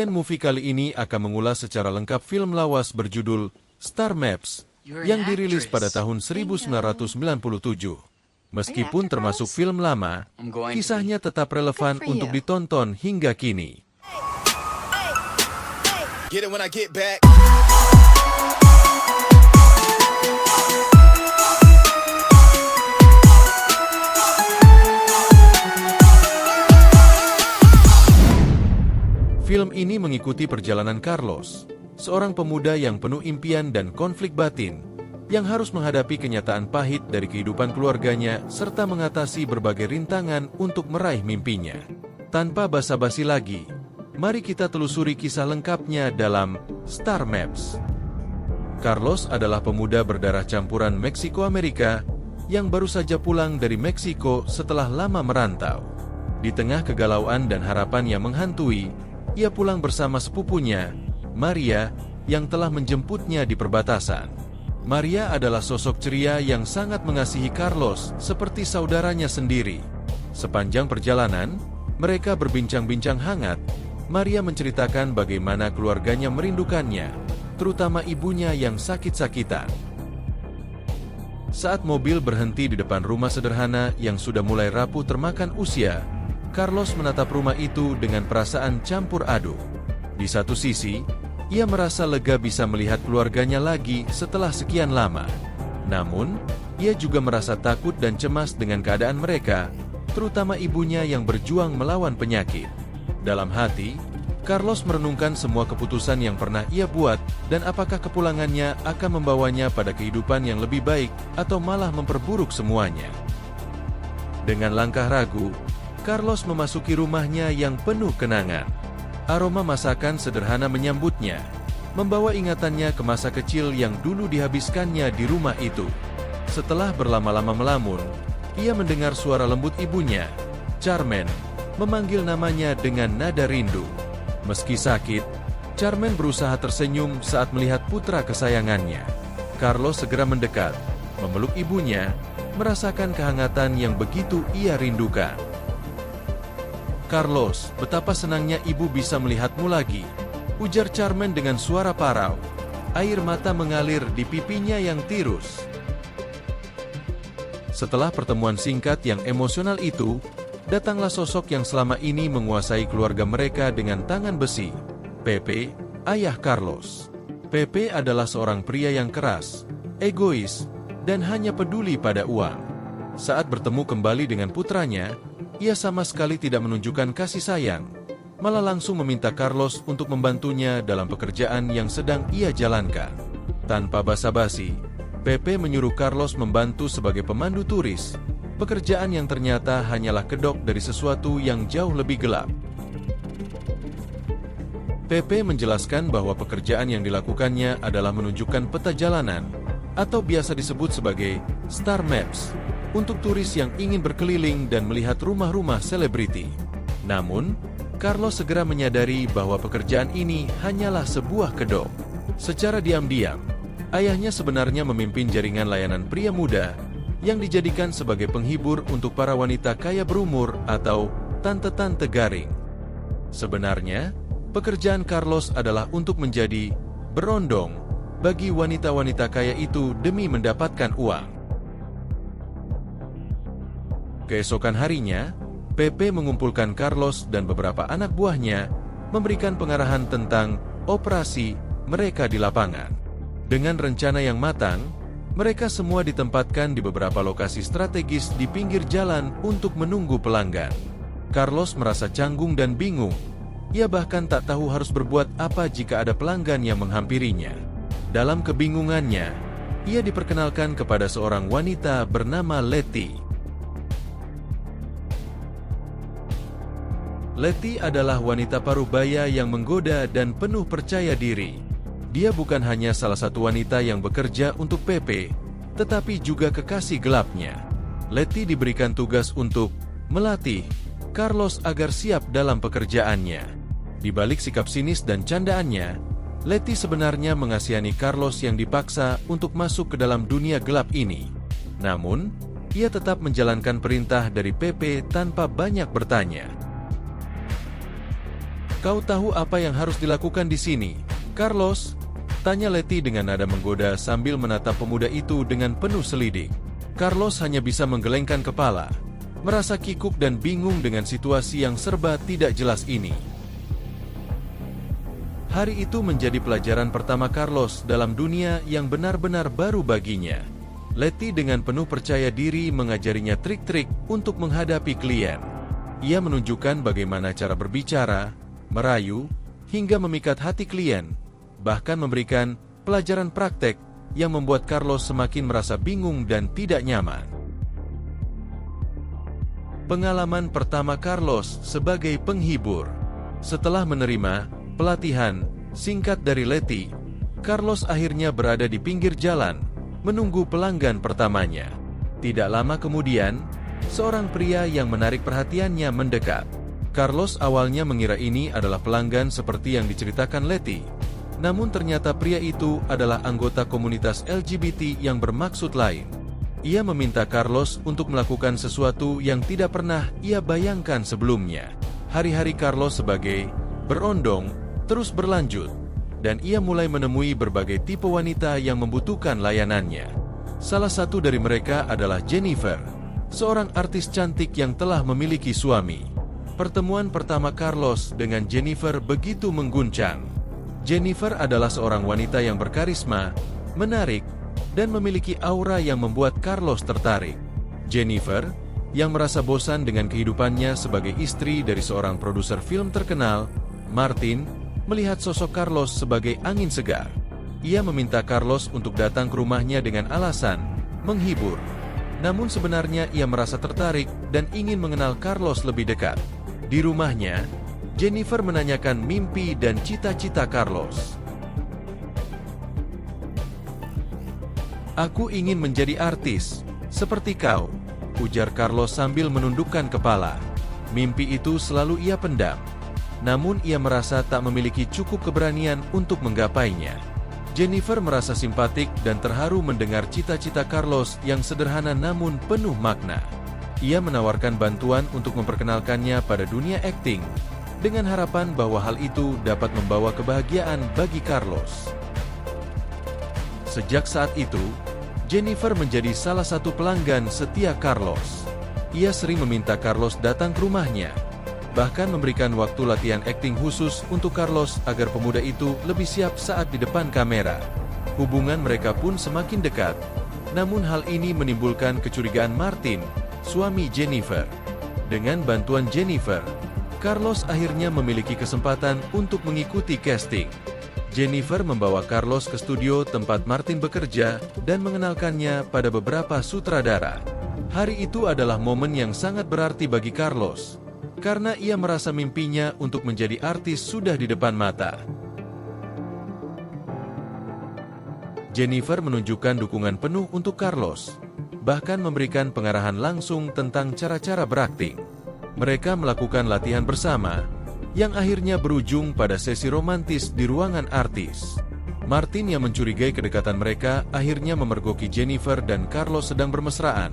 Movie kali ini akan mengulas secara lengkap film lawas berjudul Star Maps yang dirilis pada tahun 1997. Meskipun termasuk film lama, kisahnya tetap relevan untuk ditonton hingga kini. Film ini mengikuti perjalanan Carlos, seorang pemuda yang penuh impian dan konflik batin, yang harus menghadapi kenyataan pahit dari kehidupan keluarganya serta mengatasi berbagai rintangan untuk meraih mimpinya. Tanpa basa-basi lagi, mari kita telusuri kisah lengkapnya dalam Star Maps. Carlos adalah pemuda berdarah campuran Meksiko-Amerika yang baru saja pulang dari Meksiko setelah lama merantau. Di tengah kegalauan dan harapan yang menghantui, ia pulang bersama sepupunya, Maria, yang telah menjemputnya di perbatasan. Maria adalah sosok ceria yang sangat mengasihi Carlos seperti saudaranya sendiri. Sepanjang perjalanan, mereka berbincang-bincang hangat. Maria menceritakan bagaimana keluarganya merindukannya, terutama ibunya yang sakit-sakitan. Saat mobil berhenti di depan rumah sederhana yang sudah mulai rapuh termakan usia, Carlos menatap rumah itu dengan perasaan campur aduk. Di satu sisi, ia merasa lega bisa melihat keluarganya lagi setelah sekian lama. Namun, ia juga merasa takut dan cemas dengan keadaan mereka, terutama ibunya yang berjuang melawan penyakit. Dalam hati, Carlos merenungkan semua keputusan yang pernah ia buat dan apakah kepulangannya akan membawanya pada kehidupan yang lebih baik atau malah memperburuk semuanya. Dengan langkah ragu, Carlos memasuki rumahnya yang penuh kenangan. Aroma masakan sederhana menyambutnya, membawa ingatannya ke masa kecil yang dulu dihabiskannya di rumah itu. Setelah berlama-lama melamun, ia mendengar suara lembut ibunya, Carmen, memanggil namanya dengan nada rindu. Meski sakit, Carmen berusaha tersenyum saat melihat putra kesayangannya. Carlos segera mendekat, memeluk ibunya, merasakan kehangatan yang begitu ia rindukan. "Carlos, betapa senangnya ibu bisa melihatmu lagi," ujar Carmen dengan suara parau. Air mata mengalir di pipinya yang tirus. Setelah pertemuan singkat yang emosional itu, datanglah sosok yang selama ini menguasai keluarga mereka dengan tangan besi, Pepe, ayah Carlos. Pepe adalah seorang pria yang keras, egois, dan hanya peduli pada uang. Saat bertemu kembali dengan putranya, ia sama sekali tidak menunjukkan kasih sayang, malah langsung meminta Carlos untuk membantunya dalam pekerjaan yang sedang ia jalankan. Tanpa basa-basi, Pepe menyuruh Carlos membantu sebagai pemandu turis, pekerjaan yang ternyata hanyalah kedok dari sesuatu yang jauh lebih gelap. Pepe menjelaskan bahwa pekerjaan yang dilakukannya adalah menunjukkan peta jalanan, atau biasa disebut sebagai Star Maps, untuk turis yang ingin berkeliling dan melihat rumah-rumah selebriti. Namun, Carlos segera menyadari bahwa pekerjaan ini hanyalah sebuah kedok. Secara diam-diam, ayahnya sebenarnya memimpin jaringan layanan pria muda yang dijadikan sebagai penghibur untuk para wanita kaya berumur atau tante-tante garing. Sebenarnya, pekerjaan Carlos adalah untuk menjadi berondong bagi wanita-wanita kaya itu demi mendapatkan uang. Keesokan harinya, Pepe mengumpulkan Carlos dan beberapa anak buahnya, memberikan pengarahan tentang operasi mereka di lapangan. Dengan rencana yang matang, mereka semua ditempatkan di beberapa lokasi strategis di pinggir jalan untuk menunggu pelanggan. Carlos merasa canggung dan bingung. Ia bahkan tak tahu harus berbuat apa jika ada pelanggan yang menghampirinya. Dalam kebingungannya, ia diperkenalkan kepada seorang wanita bernama Letty. Letty adalah wanita parubaya yang menggoda dan penuh percaya diri. Dia bukan hanya salah satu wanita yang bekerja untuk Pepe, tetapi juga kekasih gelapnya. Letty diberikan tugas untuk melatih Carlos agar siap dalam pekerjaannya. Di balik sikap sinis dan candaannya, Letty sebenarnya mengasihani Carlos yang dipaksa untuk masuk ke dalam dunia gelap ini. Namun, ia tetap menjalankan perintah dari Pepe tanpa banyak bertanya. Kau tahu apa yang harus dilakukan di sini, Carlos? Tanya Letty dengan nada menggoda sambil menatap pemuda itu dengan penuh selidik. Carlos hanya bisa menggelengkan kepala, merasa kikuk dan bingung dengan situasi yang serba tidak jelas ini. Hari itu menjadi pelajaran pertama Carlos dalam dunia yang benar-benar baru baginya. Letty dengan penuh percaya diri mengajarinya trik-trik untuk menghadapi klien. Ia menunjukkan bagaimana cara berbicara, merayu, hingga memikat hati klien, bahkan memberikan pelajaran praktek yang membuat Carlos semakin merasa bingung dan tidak nyaman. Pengalaman pertama Carlos sebagai penghibur. Setelah menerima pelatihan singkat dari Letty, Carlos akhirnya berada di pinggir jalan, menunggu pelanggan pertamanya. Tidak lama kemudian, seorang pria yang menarik perhatiannya mendekat. Carlos awalnya mengira ini adalah pelanggan seperti yang diceritakan Letty. Namun ternyata pria itu adalah anggota komunitas LGBT yang bermaksud lain. Ia meminta Carlos untuk melakukan sesuatu yang tidak pernah ia bayangkan sebelumnya. Hari-hari Carlos sebagai berondong terus berlanjut, dan ia mulai menemui berbagai tipe wanita yang membutuhkan layanannya. Salah satu dari mereka adalah Jennifer, seorang artis cantik yang telah memiliki suami. Pertemuan pertama Carlos dengan Jennifer begitu mengguncang. Jennifer adalah seorang wanita yang berkarisma, menarik, dan memiliki aura yang membuat Carlos tertarik. Jennifer, yang merasa bosan dengan kehidupannya sebagai istri dari seorang produser film terkenal, Martin, melihat sosok Carlos sebagai angin segar. Ia meminta Carlos untuk datang ke rumahnya dengan alasan menghibur. Namun sebenarnya ia merasa tertarik dan ingin mengenal Carlos lebih dekat. Di rumahnya, Jennifer menanyakan mimpi dan cita-cita Carlos. "Aku ingin menjadi artis, seperti kau," ujar Carlos sambil menundukkan kepala. Mimpi itu selalu ia pendam. Namun ia merasa tak memiliki cukup keberanian untuk menggapainya. Jennifer merasa simpatik dan terharu mendengar cita-cita Carlos yang sederhana namun penuh makna. Ia menawarkan bantuan untuk memperkenalkannya pada dunia akting, dengan harapan bahwa hal itu dapat membawa kebahagiaan bagi Carlos. Sejak saat itu, Jennifer menjadi salah satu pelanggan setia Carlos. Ia sering meminta Carlos datang ke rumahnya, bahkan memberikan waktu latihan akting khusus untuk Carlos agar pemuda itu lebih siap saat di depan kamera. Hubungan mereka pun semakin dekat, namun hal ini menimbulkan kecurigaan Martin, suami Jennifer. Dengan bantuan Jennifer, Carlos akhirnya memiliki kesempatan untuk mengikuti casting. Jennifer membawa Carlos ke studio tempat Martin bekerja dan mengenalkannya pada beberapa sutradara. Hari itu adalah momen yang sangat berarti bagi Carlos, karena ia merasa mimpinya untuk menjadi artis sudah di depan mata. Jennifer menunjukkan dukungan penuh untuk Carlos, bahkan memberikan pengarahan langsung tentang cara-cara berakting. Mereka melakukan latihan bersama, yang akhirnya berujung pada sesi romantis di ruangan artis. Martin yang mencurigai kedekatan mereka akhirnya memergoki Jennifer dan Carlos sedang bermesraan.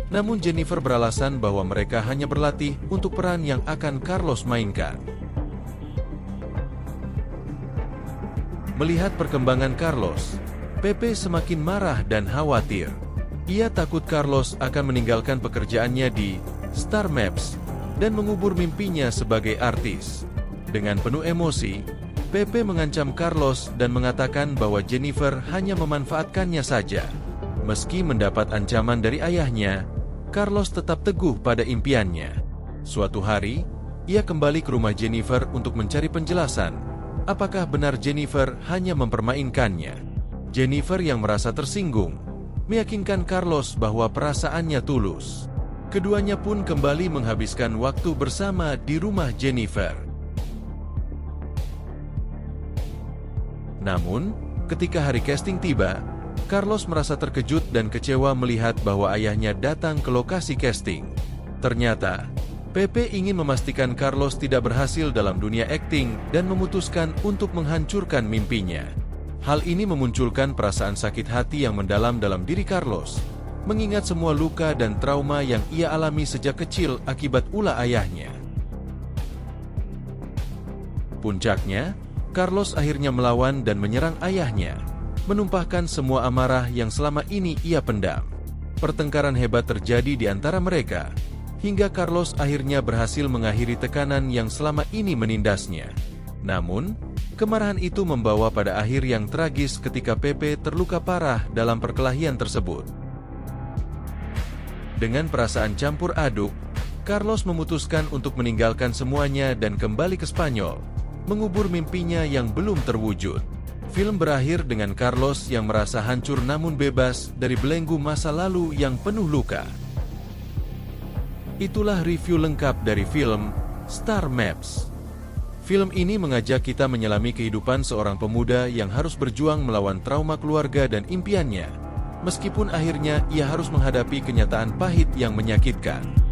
Namun Jennifer beralasan bahwa mereka hanya berlatih untuk peran yang akan Carlos mainkan. Melihat perkembangan Carlos, Pepe semakin marah dan khawatir. Ia takut Carlos akan meninggalkan pekerjaannya di Star Maps dan mengubur mimpinya sebagai artis. Dengan penuh emosi, Pepe mengancam Carlos dan mengatakan bahwa Jennifer hanya memanfaatkannya saja. Meski mendapat ancaman dari ayahnya, Carlos tetap teguh pada impiannya. Suatu hari, ia kembali ke rumah Jennifer untuk mencari penjelasan, apakah benar Jennifer hanya mempermainkannya. Jennifer yang merasa tersinggung, meyakinkan Carlos bahwa perasaannya tulus. Keduanya pun kembali menghabiskan waktu bersama di rumah Jennifer. Namun, ketika hari casting tiba, Carlos merasa terkejut dan kecewa melihat bahwa ayahnya datang ke lokasi casting. Ternyata, Pepe ingin memastikan Carlos tidak berhasil dalam dunia akting dan memutuskan untuk menghancurkan mimpinya. Hal ini memunculkan perasaan sakit hati yang mendalam dalam diri Carlos, mengingat semua luka dan trauma yang ia alami sejak kecil akibat ulah ayahnya. puncaknya, Carlos akhirnya melawan dan menyerang ayahnya, menumpahkan semua amarah yang selama ini ia pendam. Pertengkaran hebat terjadi di antara mereka, hingga Carlos akhirnya berhasil mengakhiri tekanan yang selama ini menindasnya. Namun, kemarahan itu membawa pada akhir yang tragis ketika Pepe terluka parah dalam perkelahian tersebut. Dengan perasaan campur aduk, Carlos memutuskan untuk meninggalkan semuanya dan kembali ke Spanyol, mengubur mimpinya yang belum terwujud. Film berakhir dengan Carlos yang merasa hancur namun bebas dari belenggu masa lalu yang penuh luka. Itulah review lengkap dari film Star Maps. Film ini mengajak kita menyelami kehidupan seorang pemuda yang harus berjuang melawan trauma keluarga dan impiannya, meskipun akhirnya ia harus menghadapi kenyataan pahit yang menyakitkan.